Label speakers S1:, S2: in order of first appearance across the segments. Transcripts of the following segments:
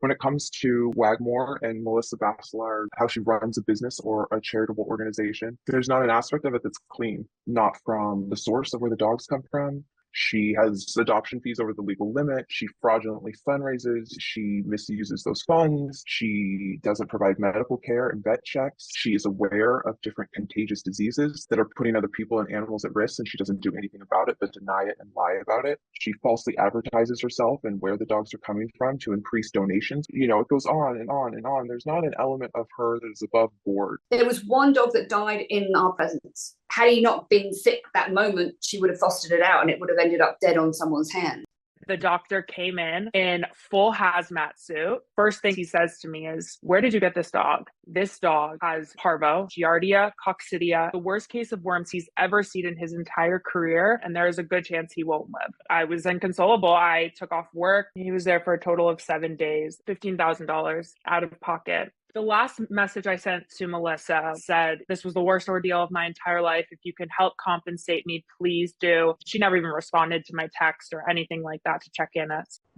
S1: When it comes to Wagmor and Melissa Bachelar, how she runs a business or a charitable organization, there's not an aspect of it that's clean, not from the source of where the dogs come from. She has adoption fees over the legal limit. She fraudulently fundraises. She misuses those funds. She doesn't provide medical care and vet checks. She is aware of different contagious diseases that are putting other people and animals at risk, and she doesn't do anything about it but deny it and lie about it. She falsely advertises herself and where the dogs are coming from to increase donations. It goes on and on and on. There's not an element of her that is above board.
S2: There was one dog that died in our presence. Had he not been sick that moment, she would have fostered it out and it would have ended up dead on someone's hand.
S3: The doctor came in full hazmat suit. First thing he says to me is, "Where did you get this dog? This dog has parvo, giardia, coccidia, the worst case of worms he's ever seen in his entire career, and there is a good chance he won't live." I was inconsolable. I took off work. He was there for a total of 7 days, $15,000 out of pocket. The last message I sent to Melissa said, "This was the worst ordeal of my entire life. If you can help compensate me, please do." She never even responded to my text or anything like that to check in.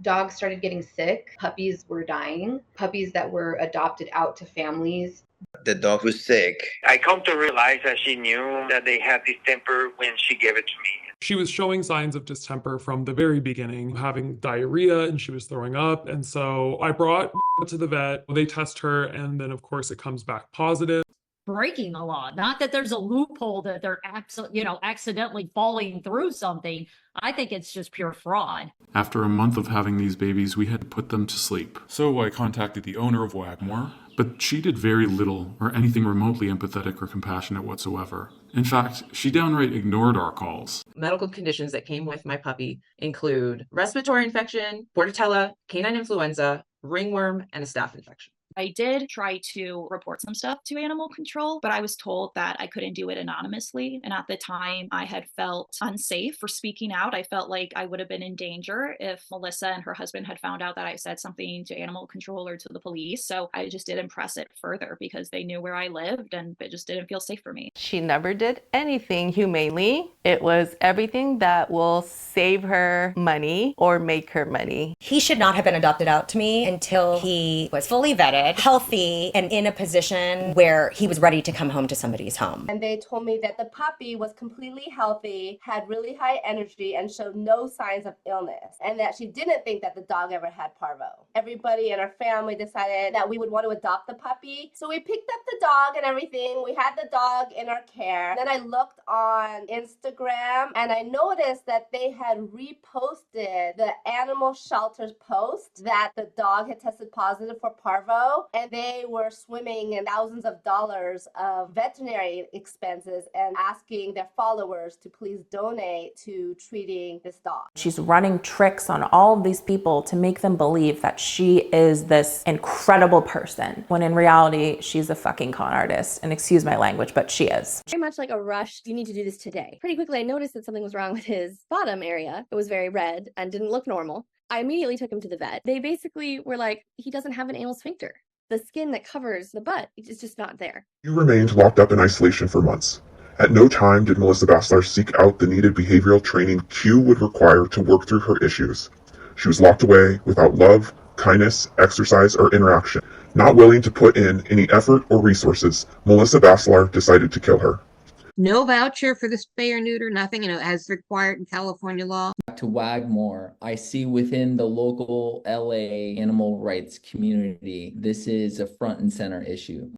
S4: Dogs started getting sick. Puppies were dying. Puppies that were adopted out to families.
S5: The dog was sick.
S6: I come to realize that she knew that they had distemper when she gave it to me.
S7: She was showing signs of distemper from the very beginning, having diarrhea, and she was throwing up. And so I brought to the vet. They test her, and then, of course, it comes back positive.
S8: Breaking the law. Not that there's a loophole that they're accidentally falling through something. I think it's just pure fraud.
S9: After a month of having these babies, we had to put them to sleep. So I contacted the owner of Wagmor, but she did very little or anything remotely empathetic or compassionate whatsoever. In fact, she downright ignored our calls.
S10: Medical conditions that came with my puppy include respiratory infection, bordetella, canine influenza, ringworm, and a staph infection.
S11: I did try to report some stuff to animal control, but I was told that I couldn't do it anonymously. And at the time, I had felt unsafe for speaking out. I felt like I would have been in danger if Melissa and her husband had found out that I said something to animal control or to the police. So I just didn't press it further because they knew where I lived and it just didn't feel safe for me.
S12: She never did anything humanely. It was everything that will save her money or make her money.
S13: He should not have been adopted out to me until he was fully vetted, healthy, and in a position where he was ready to come home to somebody's home.
S14: And they told me that the puppy was completely healthy, had really high energy, and showed no signs of illness, and that she didn't think that the dog ever had parvo. Everybody in our family decided that we would want to adopt the puppy, so we picked up the dog and everything. We had the dog in our care. Then I looked on Instagram and I noticed that they had reposted the animal shelter's post that the dog had tested positive for parvo, and they were swimming in thousands of dollars of veterinary expenses and asking their followers to please donate to treating this dog.
S15: She's running tricks on all of these people to make them believe that she is this incredible person, when in reality, she's a fucking con artist. And excuse my language, but she is.
S16: Very much like a rush, you need to do this today. Pretty quickly, I noticed that something was wrong with his bottom area. It was very red and didn't look normal. I immediately took him to the vet. They basically were like, he doesn't have an anal sphincter. The skin that covers the butt is just not there.
S17: She remained locked up in isolation for months. At no time did Melissa Bachelar seek out the needed behavioral training Q would require to work through her issues. She was locked away without love, kindness, exercise, or interaction. Not willing to put in any effort or resources, Melissa Bachelar decided to kill her.
S18: No voucher for the spay or neuter, nothing, as required in California law.
S19: To Wagmor, I see within the local LA animal rights community, this is a front and center issue.